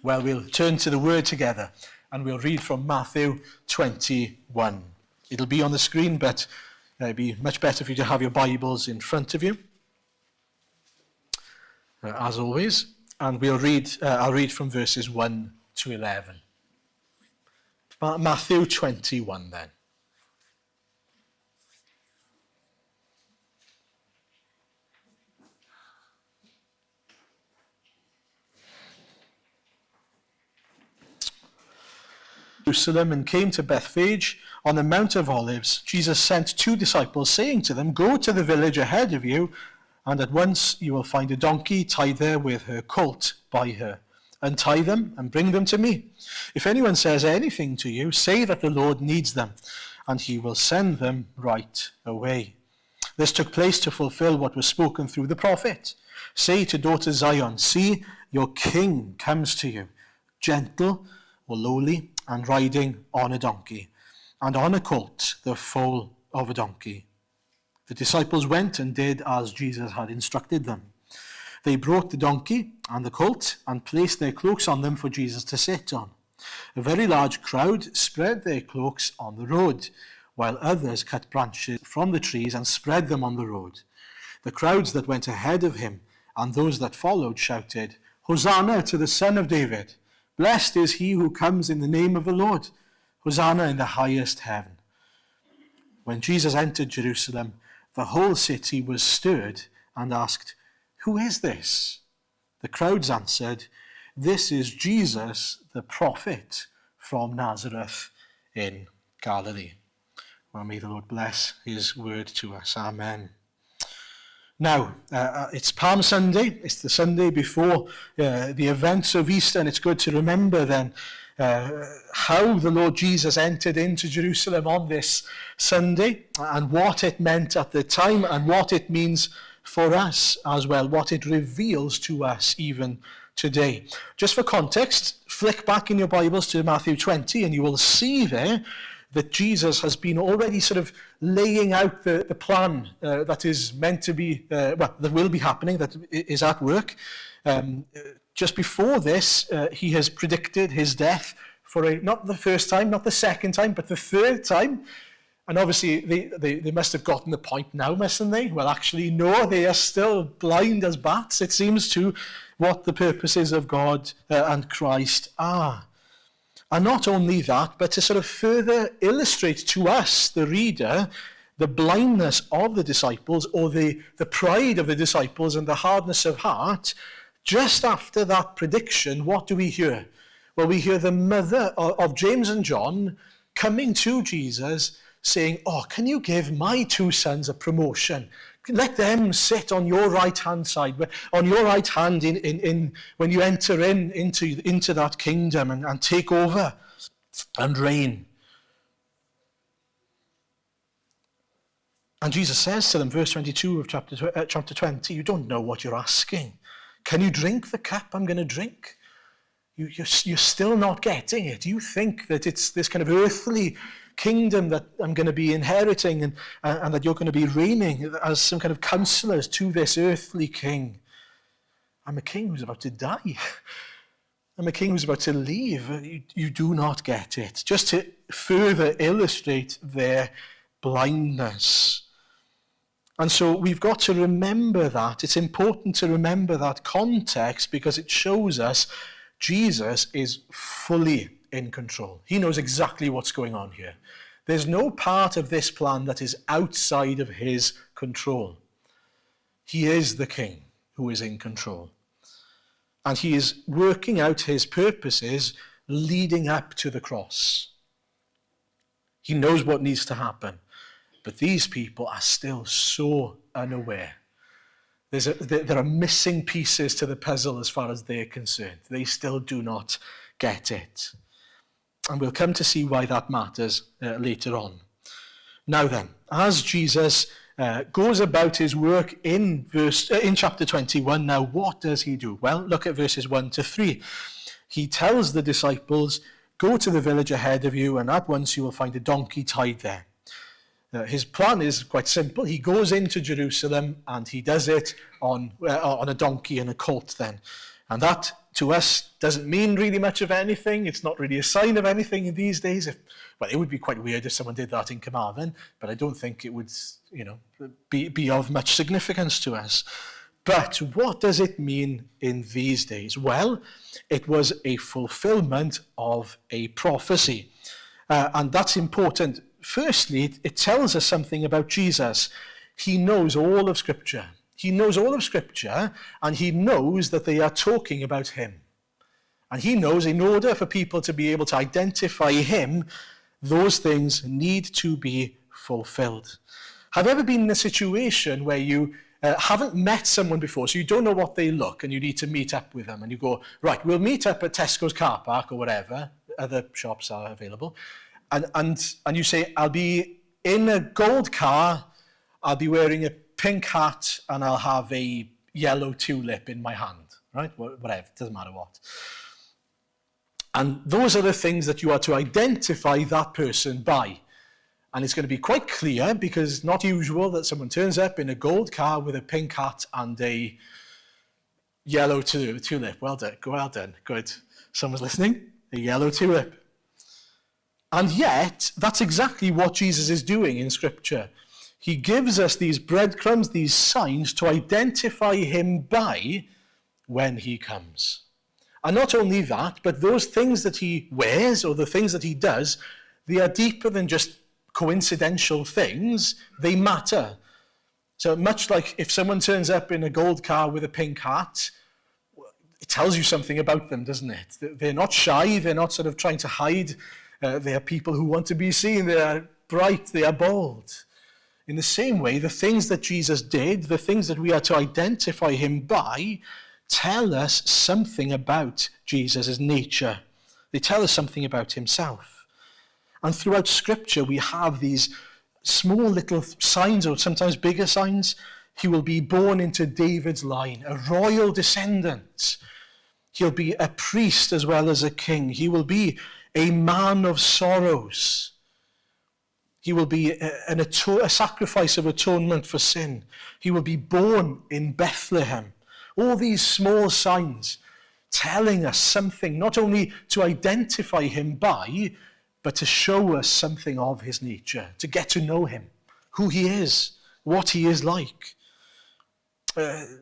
Well, we'll turn to the word together and we'll read from Mathew 21. It'll be on the screen, but it'd be much better for you to have your Bibles in front of you, as always. And I'll read from verses 1 to 11. Mathew 21 then. Jerusalem and came to Bethphage on the Mount of Olives. Jesus sent 2 disciples, saying to them, "Go to the village ahead of you, and at once you will find a donkey tied there with her colt by her. Untie them and bring them to me. If anyone says anything to you, say that the Lord needs them, and he will send them right away." This took place to fulfill what was spoken through the prophet. "Say to daughter Zion, see, your king comes to you, gentle or lowly, and riding on a donkey, and on a colt, the foal of a donkey." The disciples went and did as Jesus had instructed them. They brought the donkey and the colt and placed their cloaks on them for Jesus to sit on. A very large crowd spread their cloaks on the road, while others cut branches from the trees and spread them on the road. The crowds that went ahead of him and those that followed shouted, "Hosanna to the Son of David! Blessed is he who comes in the name of the Lord. Hosanna in the highest heaven." When Jesus entered Jerusalem, the whole city was stirred and asked, "Who is this?" The crowds answered, "This is Jesus, the prophet from Nazareth in Galilee." Well, may the Lord bless his word to us. Amen. Now, it's Palm Sunday. It's the Sunday before the events of Easter, and it's good to remember then how the Lord Jesus entered into Jerusalem on this Sunday and what it meant at the time and what it means for us as well, what it reveals to us even today. Just for context, flick back in your Bibles to Matthew 20 and you will see there that Jesus has been already sort of laying out the plan that is meant to be, that will be happening, that is at work. Just before this, he has predicted his death for not the first time, not the second time, but the third time. And obviously, they must have gotten the point now, mustn't they? Well, actually, no, they are still blind as bats, it seems, to what the purposes of God and Christ are. And not only that, but to sort of further illustrate to us, the reader, the blindness of the disciples, or the pride of the disciples and the hardness of heart. Just after that prediction, what do we hear? Well, we hear the mother of James and John coming to Jesus saying, "Oh, can you give my 2 sons a promotion? Let them sit on your right-hand side, on your right hand in when you enter into that kingdom and take over and reign." And Jesus says to them, verse 22 of chapter 20, "You don't know what you're asking. Can you drink the cup I'm going to drink?" You're still not getting it. You think that it's this kind of earthly kingdom that I'm going to be inheriting and that you're going to be reigning as some kind of counselors to this earthly king. I'm a king who's about to die. I'm a king who's about to leave. You do not get it. Just to further illustrate their blindness. And so we've got to remember that. It's important to remember that context because it shows us Jesus is fully in control. He knows exactly what's going on here. There's no part of this plan that is outside of his control. He is the king who is in control. And he is working out his purposes leading up to the cross. He knows what needs to happen. But these people are still so unaware. There are missing pieces to the puzzle as far as they're concerned. They still do not get it. And we'll come to see why that matters later on. Now then, as Jesus goes about his work in chapter 21, now what does he do? Well, look at verses 1 to 3. He tells the disciples, "Go to the village ahead of you, and at once you will find a donkey tied there." His plan is quite simple. He goes into Jerusalem and he does it on a donkey and a colt then. And that to us doesn't mean really much of anything. It's not really a sign of anything in these days. Well, it would be quite weird if someone did that in Carmarthen, but I don't think it would, be of much significance to us. But what does it mean in these days? Well, it was a fulfillment of a prophecy. And that's important. Firstly, it tells us something about Jesus. He knows all of Scripture. He knows all of Scripture, and he knows that they are talking about him. And he knows in order for people to be able to identify him, those things need to be fulfilled. Have you ever been in a situation where you haven't met someone before, so you don't know what they look, and you need to meet up with them, and you go, right, we'll meet up at Tesco's car park or whatever, other shops are available, and you say, I'll be in a gold car, I'll be wearing a pink hat, and I'll have a yellow tulip in my hand, right? Whatever, doesn't matter what. And those are the things that you are to identify that person by. And it's going to be quite clear, because it's not usual that someone turns up in a gold car with a pink hat and a yellow tulip. Well done, good. Someone's listening? A yellow tulip. And yet, that's exactly what Jesus is doing in Scripture. He gives us these breadcrumbs, these signs to identify him by when he comes. And not only that, but those things that he wears or the things that he does, they are deeper than just coincidental things. They matter. So much like if someone turns up in a gold car with a pink hat, it tells you something about them, doesn't it? They're not shy. They're not sort of trying to hide. They are people who want to be seen. They are bright. They are bold. In the same way, the things that Jesus did, the things that we are to identify him by, tell us something about Jesus' nature. They tell us something about himself. And throughout Scripture, we have these small little signs, or sometimes bigger signs. He will be born into David's line, a royal descendant. He'll be a priest as well as a king. He will be a man of sorrows. He will be a sacrifice of atonement for sin. He will be born in Bethlehem. All these small signs telling us something, not only to identify him by, but to show us something of his nature, to get to know him, who he is, what he is like.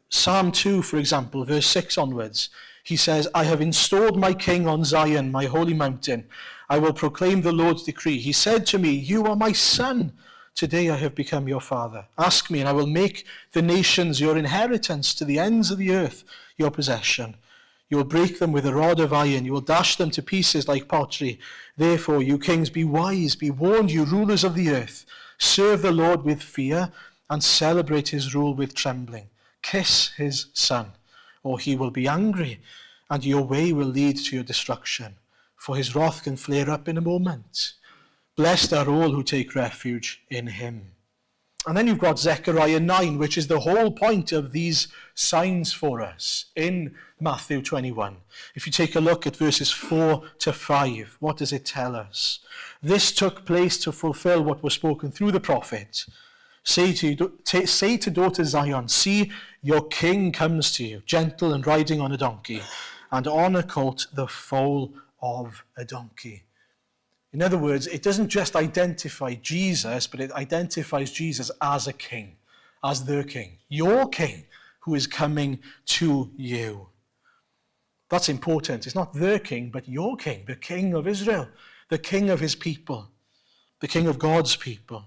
Psalm 2, for example, verse 6 onwards, he says, I have installed my king on Zion, my holy mountain. I will proclaim the Lord's decree. He said to me, you are my son. Today I have become your father. Ask me, and I will make the nations your inheritance, to the ends of the earth your possession. You will break them with a rod of iron. You will dash them to pieces like pottery. Therefore, you kings, be wise, be warned, you rulers of the earth. Serve the Lord with fear and celebrate his rule with trembling. Kiss his son, or he will be angry, and your way will lead to your destruction, for his wrath can flare up in a moment. Blessed are all who take refuge in him. And then you've got Zechariah 9, which is the whole point of these signs for us in Matthew 21. If you take a look at verses 4 to 5, what does it tell us? This took place to fulfill what was spoken through the prophet. Say to daughter Zion, see, your king comes to you, gentle and riding on a donkey, and on a colt, the foal of a donkey. In other words, it doesn't just identify Jesus, but it identifies Jesus as a king, as the king, your king, who is coming to you. That's important. It's not the king, but your king, the king of Israel, the king of his people, the king of God's people.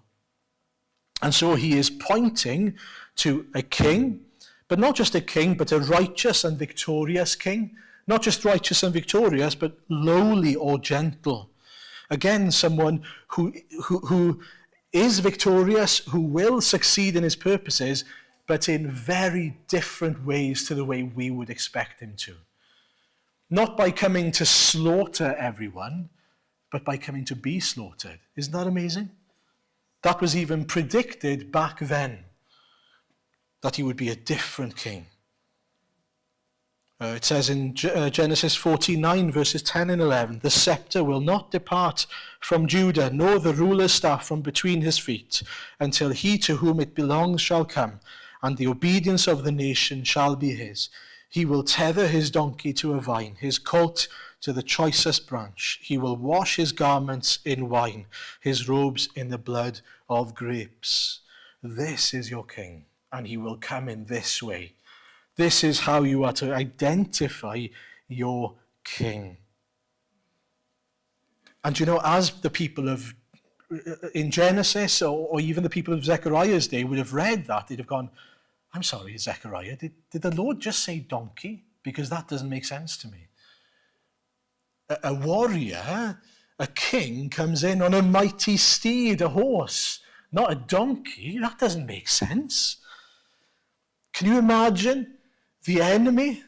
And so he is pointing to a king, but not just a king, but a righteous and victorious king. Not just righteous and victorious, but lowly or gentle. Again, someone who is victorious, who will succeed in his purposes, but in very different ways to the way we would expect him to. Not by coming to slaughter everyone, but by coming to be slaughtered. Isn't that amazing? That was even predicted back then, that he would be a different king. It says in Genesis 49, verses 10 and 11, the scepter will not depart from Judah, nor the ruler's staff from between his feet, until he to whom it belongs shall come, and the obedience of the nation shall be his. He will tether his donkey to a vine, his colt to the choicest branch. He will wash his garments in wine, his robes in the blood of grapes. This is your king, and he will come in this way. This is how you are to identify your king. And as the people of in Genesis, or even the people of Zechariah's day would have read that, they'd have gone, I'm sorry, Zechariah, did the Lord just say donkey? Because that doesn't make sense to me. A warrior, a king, comes in on a mighty steed, a horse, not a donkey. That doesn't make sense. Can you imagine the enemy?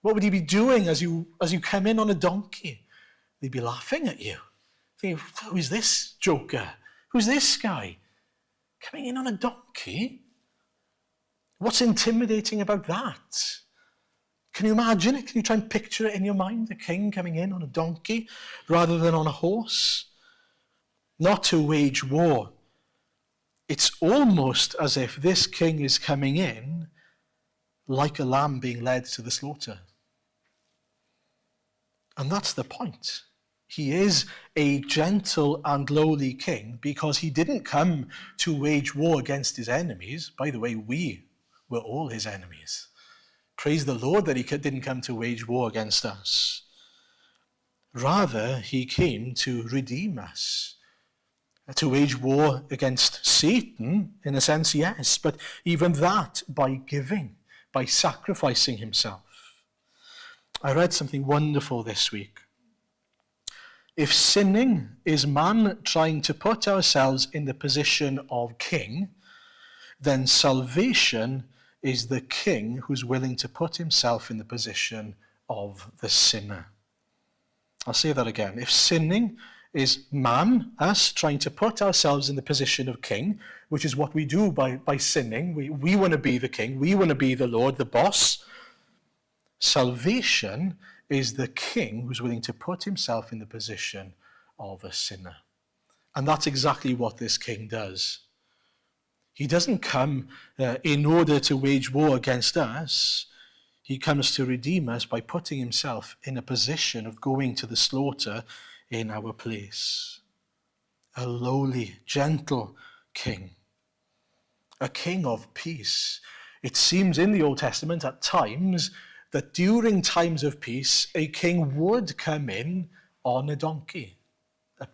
What would he be doing as you come in on a donkey? They'd be laughing at you. Thinking, who's this joker? Who's this guy? Coming in on a donkey? What's intimidating about that? Can you imagine it? Can you try and picture it in your mind? A king coming in on a donkey rather than on a horse? Not to wage war. It's almost as if this king is coming in like a lamb being led to the slaughter. And that's the point. He is a gentle and lowly king because he didn't come to wage war against his enemies. By the way, we were all his enemies. Praise the Lord that he didn't come to wage war against us. Rather, he came to redeem us. To wage war against Satan, in a sense, yes, but even that by giving, by sacrificing himself. I read something wonderful this week. If sinning is man trying to put ourselves in the position of king, then salvation is the king who's willing to put himself in the position of the sinner. I'll say that again. If sinning is man, us, trying to put ourselves in the position of king, which is what we do by sinning, we want to be the king, we want to be the Lord, the boss. Salvation is the king who's willing to put himself in the position of a sinner. And that's exactly what this king does. He doesn't come in order to wage war against us. He comes to redeem us by putting himself in a position of going to the slaughter in our place. A lowly, gentle king. A king of peace. It seems in the Old Testament at times that during times of peace, a king would come in on a donkey. A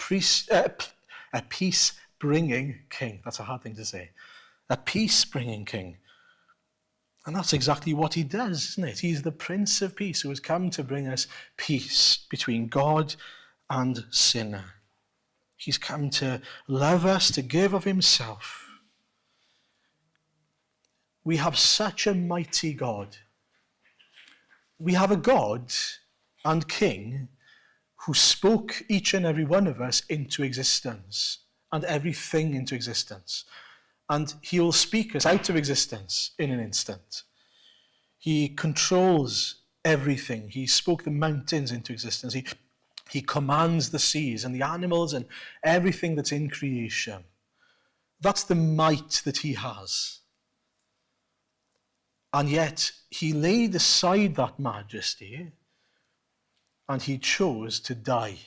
peace-bringing king. That's a hard thing to say. A peace-bringing king. And that's exactly what he does, isn't it? He's the Prince of Peace who has come to bring us peace between God and sinner. He's come to love us, to give of himself. We have such a mighty God. We have a God and King who spoke each and every one of us into existence and everything into existence. And he will speak us out of existence in an instant. He controls everything. He spoke the mountains into existence. He commands the seas and the animals and everything that's in creation. That's the might that he has. And yet, he laid aside that majesty and he chose to die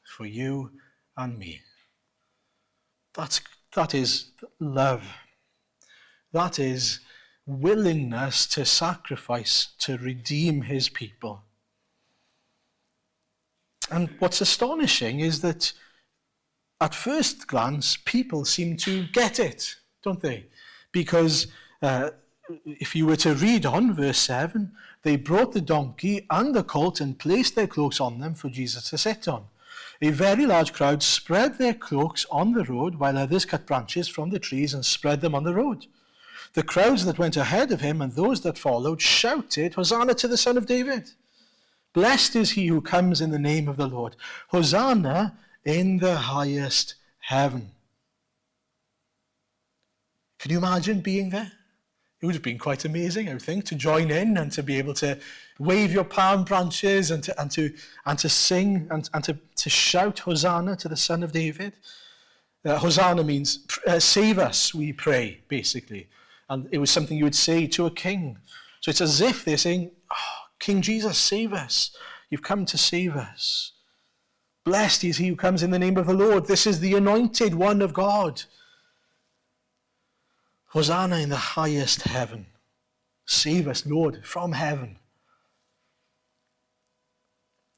for you and me. That is love. That is willingness to sacrifice, to redeem his people. And what's astonishing is that at first glance, people seem to get it, don't they? Because if you were to read on verse 7, they brought the donkey and the colt and placed their cloaks on them for Jesus to sit on. A very large crowd spread their cloaks on the road, while others cut branches from the trees and spread them on the road. The crowds that went ahead of him and those that followed shouted, Hosanna to the Son of David. Blessed is he who comes in the name of the Lord. Hosanna in the highest heaven. Can you imagine being there? It would have been quite amazing, I would think, to join in and to be able to wave your palm branches and to sing and to shout Hosanna to the Son of David. Hosanna means save us, we pray, basically. And it was something you would say to a king. So it's as if they're saying, King Jesus, save us. You've come to save us. Blessed is he who comes in the name of the Lord. This is the anointed one of God. Hosanna in the highest heaven. Save us, Lord, from heaven.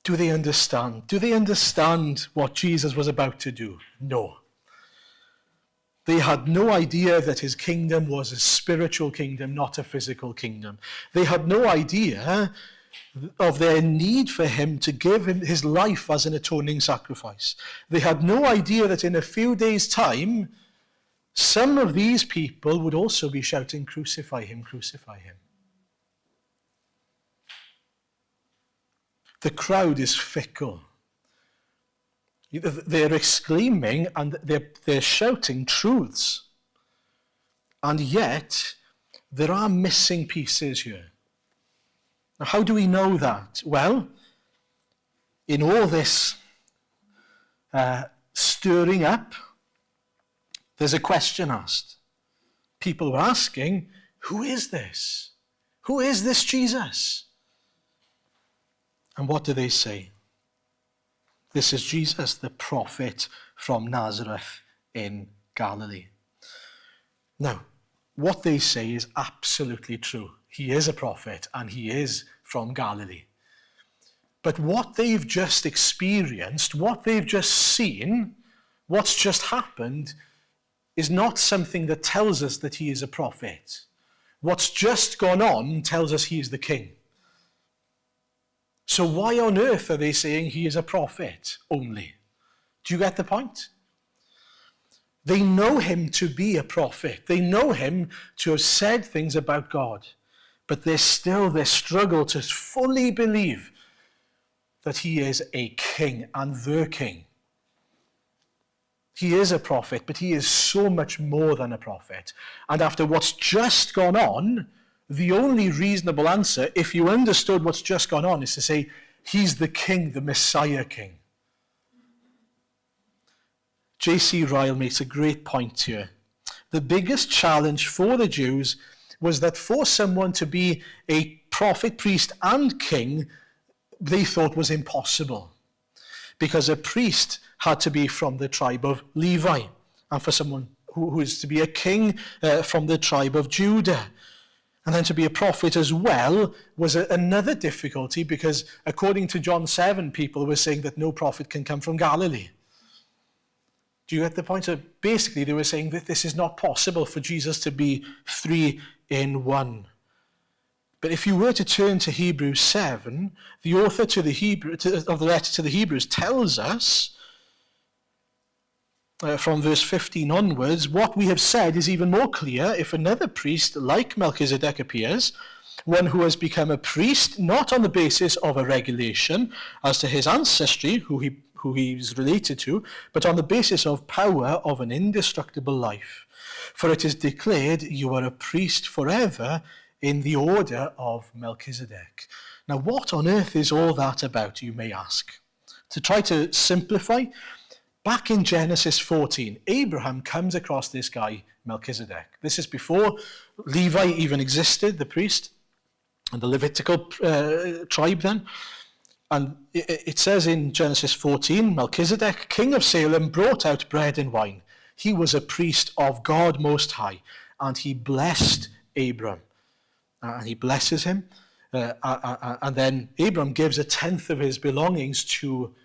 Do they understand? Do they understand what Jesus was about to do? No. They had no idea that his kingdom was a spiritual kingdom, not a physical kingdom. They had no idea of their need for him to give him his life as an atoning sacrifice. They had no idea that in a few days' time, some of these people would also be shouting, "Crucify him, crucify him." The crowd is fickle. They're exclaiming and they're shouting truths. And yet, there are missing pieces here. Now, how do we know that? Well, in all this stirring up, there's a question asked. People were asking, who is this? Who is this Jesus? And what do they say? This is Jesus, the prophet from Nazareth in Galilee. Now, what they say is absolutely true. He is a prophet and he is from Galilee. But what they've just experienced, what they've just seen, what's just happened, is not something that tells us that he is a prophet. What's just gone on tells us he is the king. So why on earth are they saying he is a prophet only? Do you get the point? They know him to be a prophet. They know him to have said things about God. But there's still this struggle to fully believe that he is a king and the king. He is a prophet, but he is so much more than a prophet. And after what's just gone on, the only reasonable answer, if you understood what's just gone on, is to say, he's the king, the Messiah king. J.C. Ryle makes a great point here. The biggest challenge for the Jews was that for someone to be a prophet, priest, and king, they thought was impossible. Because a priest had to be from the tribe of Levi, and for someone who is to be a king from the tribe of Judah. And then to be a prophet as well was another difficulty, because according to John 7, people were saying that no prophet can come from Galilee. Do you get the point? So basically they were saying that this is not possible for Jesus to be three in one. But if you were to turn to Hebrews 7, the author of the letter to the Hebrews tells us, from verse 15 onwards, what we have said is even more clear. If another priest like Melchizedek appears, one who has become a priest not on the basis of a regulation as to his ancestry, who he is related to, but on the basis of power of an indestructible life. For it is declared, you are a priest forever in the order of Melchizedek. Now, what on earth is all that about, you may ask? To try to simplify, back in Genesis 14, Abraham comes across this guy, Melchizedek. This is before Levi even existed, the priest, and the Levitical tribe then. And it says in Genesis 14, Melchizedek, king of Salem, brought out bread and wine. He was a priest of God Most High, and he blessed Abram. And he blesses him, and then Abram gives 1/10 of his belongings to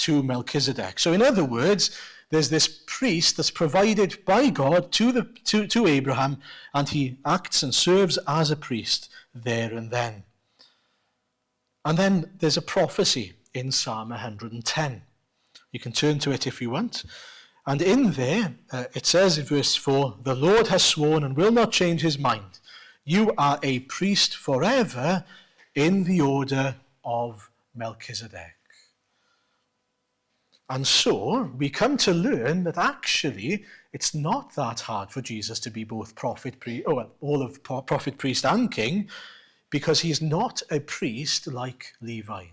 Melchizedek. So in other words, there's this priest that's provided by God to Abraham, and he acts and serves as a priest there and then. And then there's a prophecy in Psalm 110. You can turn to it if you want. And in there, it says in verse 4, the Lord has sworn and will not change his mind. You are a priest forever in the order of Melchizedek. And so we come to learn that actually it's not that hard for Jesus to be both prophet, prophet, priest, and king, because he's not a priest like Levi.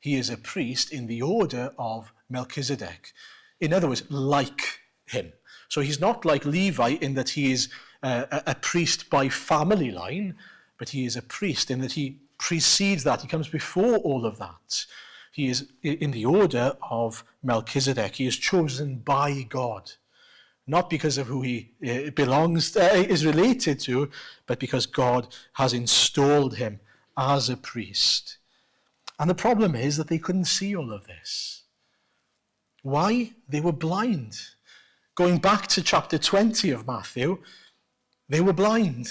He is a priest in the order of Melchizedek. In other words, like him. So he's not like Levi in that he is a priest by family line, but he is a priest in that he precedes that. He comes before all of that. He is in the order of Melchizedek. He is chosen by God, not because of who he is related to, but because God has installed him as a priest. And the problem is that they couldn't see all of this. Why? They were blind. Going back to chapter 20 of Matthew, they were blind.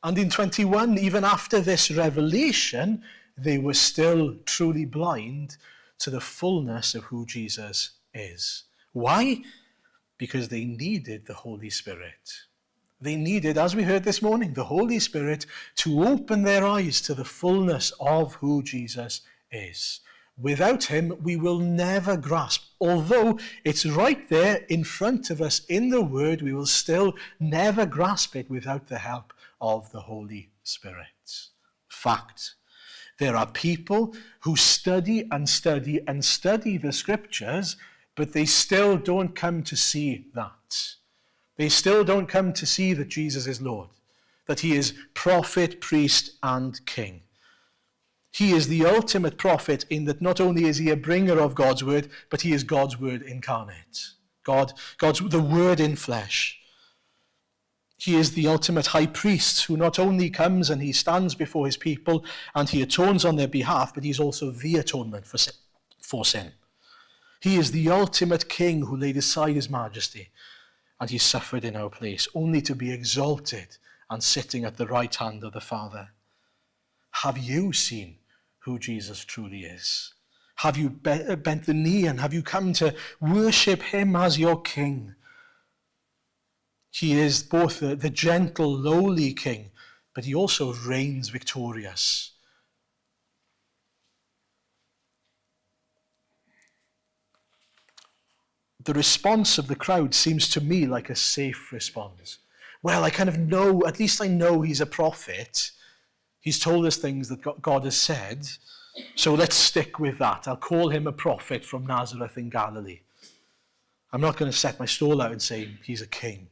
And in 21, even after this revelation, they were still truly blind to the fullness of who Jesus is. Why? Because they needed the Holy Spirit. They needed, as we heard this morning, the Holy Spirit to open their eyes to the fullness of who Jesus is. Without him, we will never grasp. Although it's right there in front of us in the Word, we will still never grasp it without the help of the Holy Spirit. Fact. There are people who study and study and study the Scriptures, but they still don't come to see that. They still don't come to see that Jesus is Lord, that he is prophet, priest, and king. He is the ultimate prophet in that not only is he a bringer of God's word, but he is God's word incarnate. God's the word in flesh. He is the ultimate high priest who not only comes and he stands before his people and he atones on their behalf, but he's also the atonement for sin. He is the ultimate king who laid aside his majesty and he suffered in our place, only to be exalted and sitting at the right hand of the Father. Have you seen who Jesus truly is? Have you bent the knee and have you come to worship him as your king? He is both the gentle, lowly king, but he also reigns victorious. The response of the crowd seems to me like a safe response. Well, I kind of know, at least I know he's a prophet. He's told us things that God has said, so let's stick with that. I'll call him a prophet from Nazareth in Galilee. I'm not going to set my stall out and say he's a king.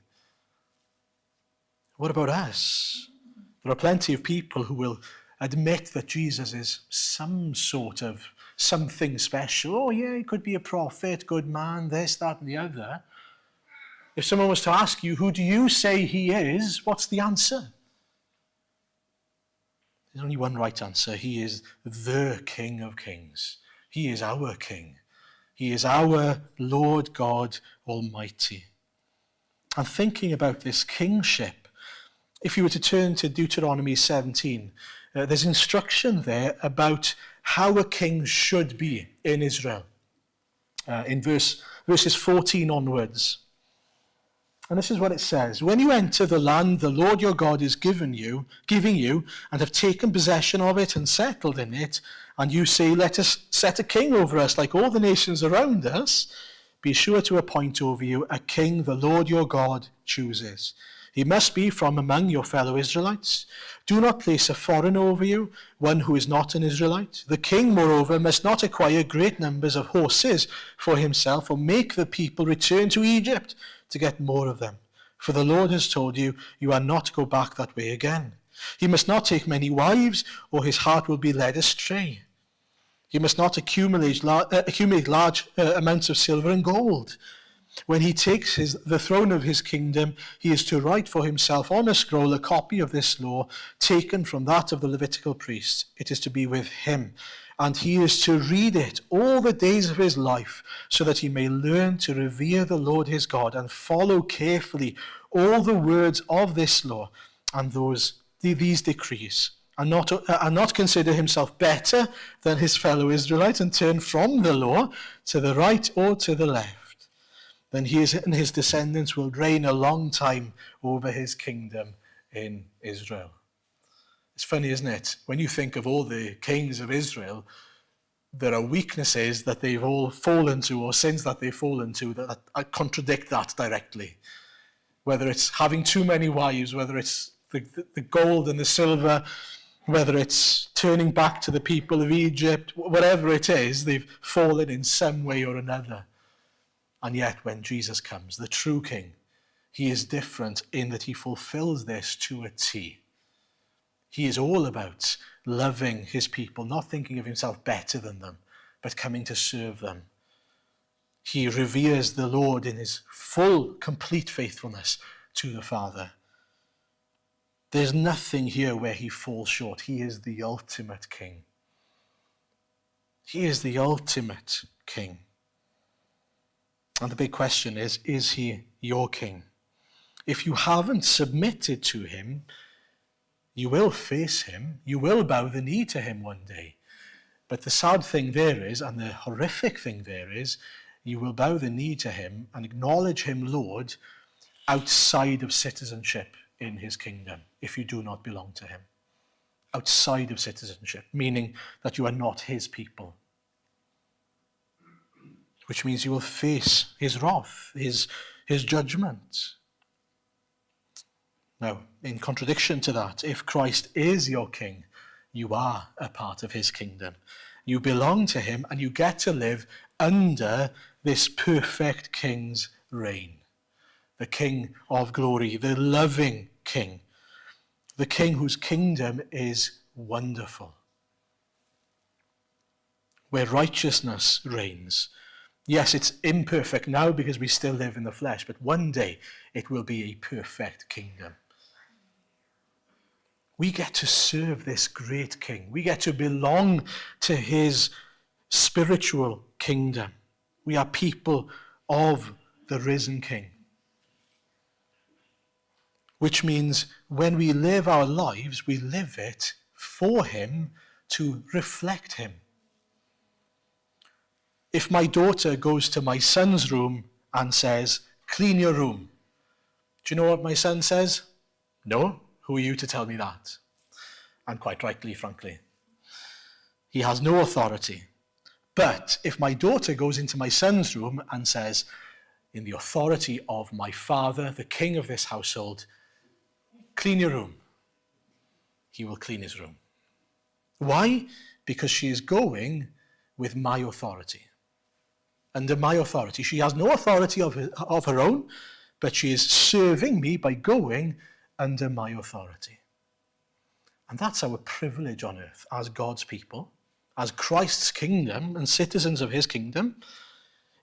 What about us? There are plenty of people who will admit that Jesus is some sort of something special. Oh yeah, he could be a prophet, good man, this, that, and the other. If someone was to ask you, who do you say he is? What's the answer? There's only one right answer. He is the King of Kings. He is our King. He is our Lord God Almighty. And thinking about this kingship, if you were to turn to Deuteronomy 17, there's instruction there about how a king should be in Israel. In verses 14 onwards. And this is what it says. When you enter the land the Lord your God is giving you, and have taken possession of it and settled in it, and you say, let us set a king over us like all the nations around us, be sure to appoint over you a king the Lord your God chooses. He must be from among your fellow Israelites. Do not place a foreigner over you, one who is not an Israelite. The king, moreover, must not acquire great numbers of horses for himself or make the people return to Egypt to get more of them. For the Lord has told you, you are not to go back that way again. He must not take many wives, or his heart will be led astray. He must not accumulate large amounts of silver and gold. When he takes the throne of his kingdom, he is to write for himself on a scroll a copy of this law, taken from that of the Levitical priests. It is to be with him, and he is to read it all the days of his life, so that he may learn to revere the Lord his God and follow carefully all the words of this law and these decrees, and not consider himself better than his fellow Israelites and turn from the law to the right or to the left. Then he and his descendants will reign a long time over his kingdom in Israel. It's funny, isn't it? When you think of all the kings of Israel, there are weaknesses that they've all fallen to, or sins that they've fallen to, that contradict that directly. Whether it's having too many wives, whether it's the gold and the silver, whether it's turning back to the people of Egypt, whatever it is, they've fallen in some way or another. And yet when Jesus comes, the true king, he is different in that he fulfills this to a T. He is all about loving his people, not thinking of himself better than them, but coming to serve them. He reveres the Lord in his full, complete faithfulness to the Father. There's nothing here where he falls short. He is the ultimate king. He is the ultimate king. And the big question is he your king? If you haven't submitted to him, you will face him. You will bow the knee to him one day. But the sad thing there is, and the horrific thing there is, you will bow the knee to him and acknowledge him Lord outside of citizenship in his kingdom, if you do not belong to him. Outside of citizenship, meaning that you are not his people. Which means you will face his wrath, his judgment. Now, in contradiction to that, if Christ is your king, you are a part of his kingdom. You belong to him and you get to live under this perfect king's reign. The King of glory, the loving king. The king whose kingdom is wonderful. Where righteousness reigns. Yes, it's imperfect now because we still live in the flesh, but one day it will be a perfect kingdom. We get to serve this great king. We get to belong to his spiritual kingdom. We are people of the risen king. Which means when we live our lives, we live it for him to reflect him. If my daughter goes to my son's room and says, "Clean your room," do you know what my son says? "No, who are you to tell me that?" And quite rightly, frankly. He has no authority. But if my daughter goes into my son's room and says, "In the authority of my father, the king of this household, clean your room," he will clean his room. Why? Because she is going with my authority. Under my authority. She has no authority of her own, but she is serving me by going under my authority. And that's our privilege on earth as God's people, as Christ's kingdom and citizens of his kingdom,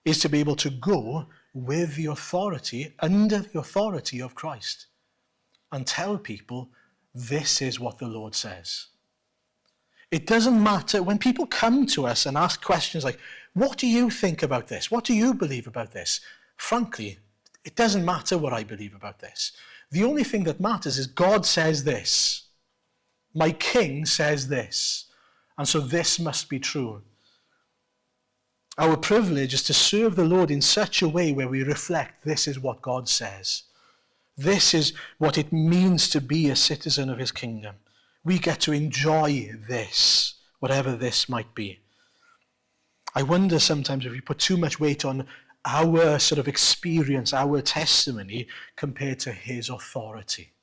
is to be able to go with the authority, under the authority of Christ, and tell people, this is what the Lord says. It doesn't matter when people come to us and ask questions like, what do you think about this? What do you believe about this? Frankly, it doesn't matter what I believe about this. The only thing that matters is God says this. My king says this. And so this must be true. Our privilege is to serve the Lord in such a way where we reflect this is what God says. This is what it means to be a citizen of his kingdom. We get to enjoy this, whatever this might be. I wonder sometimes if we put too much weight on our sort of experience, our testimony, compared to his authority.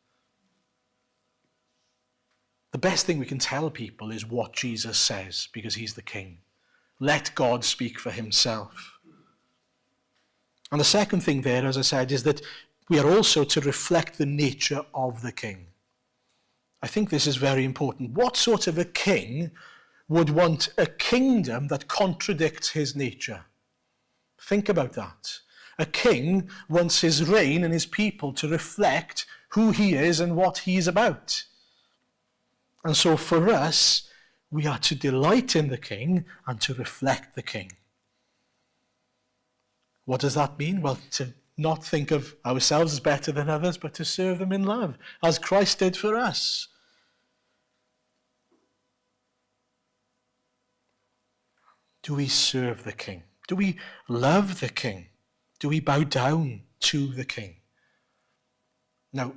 The best thing we can tell people is what Jesus says, because he's the king. Let God speak for himself. And the second thing there, as I said, is that we are also to reflect the nature of the king. I think this is very important. What sort of a king would want a kingdom that contradicts his nature? Think about that. A king wants his reign and his people to reflect who he is and what he's about. And so for us, we are to delight in the king and to reflect the king. What does that mean? Well, to not think of ourselves as better than others, but to serve them in love, as Christ did for us. Do we serve the king? Do we love the king? Do we bow down to the king? Now,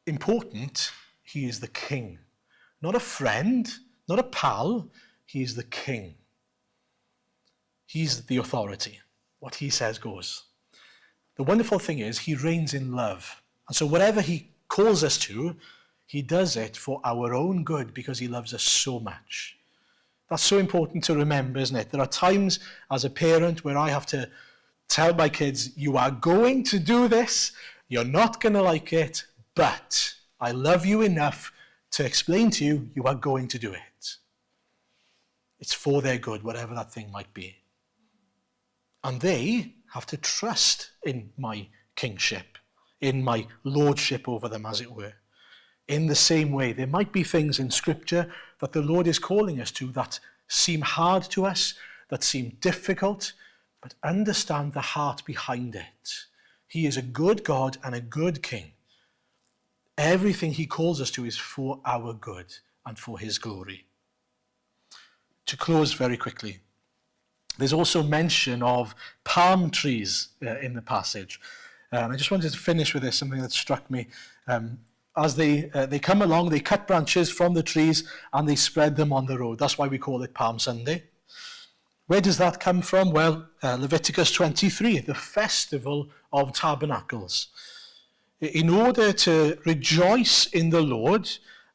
important, he is the king. Not a friend, not a pal, he is the king. He's the authority. What he says goes. The wonderful thing is he reigns in love. And so whatever he calls us to, he does it for our own good because he loves us so much. That's so important to remember, isn't it? There are times as a parent where I have to tell my kids, you are going to do this, you're not going to like it, but I love you enough to explain to you, you are going to do it. It's for their good, whatever that thing might be. And they have to trust in my kingship, in my lordship over them, as it were. In the same way, there might be things in Scripture that the Lord is calling us to that seem hard to us, that seem difficult, but understand the heart behind it. He is a good God and a good King. Everything he calls us to is for our good and for his glory. To close very quickly, there's also mention of palm trees in the passage. And I just wanted to finish with this, something that struck me. As they come along, they cut branches from the trees and they spread them on the road. That's why we call it Palm Sunday. Where does that come from? Well, Leviticus 23, the festival of tabernacles. In order to rejoice in the Lord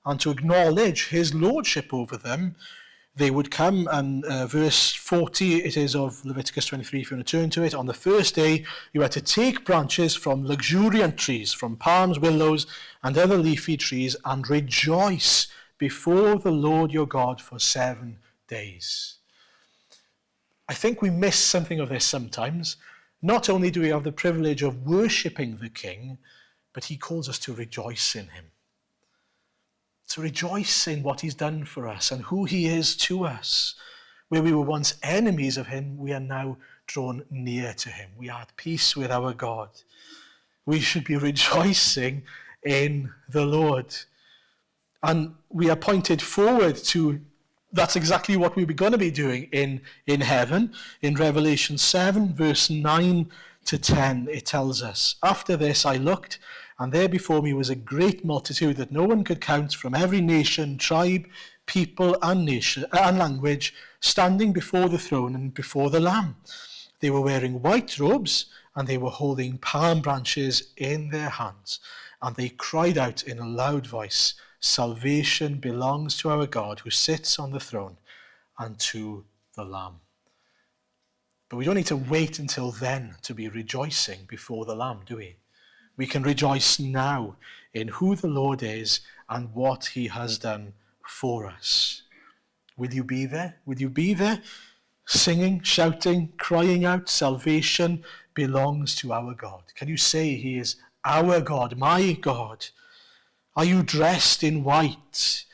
and to acknowledge his lordship over them, they would come, and verse 40, it is of Leviticus 23, if you want to turn to it. On the first day, you are to take branches from luxuriant trees, from palms, willows, and other leafy trees, and rejoice before the Lord your God for 7 days. I think we miss something of this sometimes. Not only do we have the privilege of worshipping the King, but he calls us to rejoice in him. To rejoice in what he's done for us and who he is to us. Where we were once enemies of him, we are now drawn near to him. We are at peace with our God. We should be rejoicing in the Lord. And we are pointed forward to, that's exactly what we're going to be doing in heaven. In Revelation 7, verse 9 to 10, it tells us, "After this I looked, and there before me was a great multitude that no one could count, from every nation, tribe, people, and language, standing before the throne and before the Lamb. They were wearing white robes, and they were holding palm branches in their hands. And they cried out in a loud voice, 'Salvation belongs to our God who sits on the throne and to the Lamb.'" But we don't need to wait until then to be rejoicing before the Lamb, do we? We can rejoice now in who the Lord is and what he has done for us. Will you be there? Will you be there? Singing, shouting, crying out, "Salvation belongs to our God." Can you say he is our God, my God? Are you dressed in white?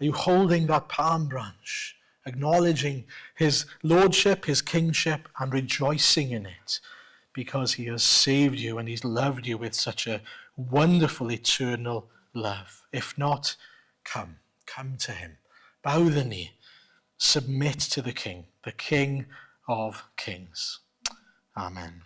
Are you holding that palm branch, acknowledging his lordship, his kingship, and rejoicing in it? Because he has saved you and he's loved you with such a wonderful eternal love. If not, come to him. Bow the knee. Submit to the King of Kings. Amen.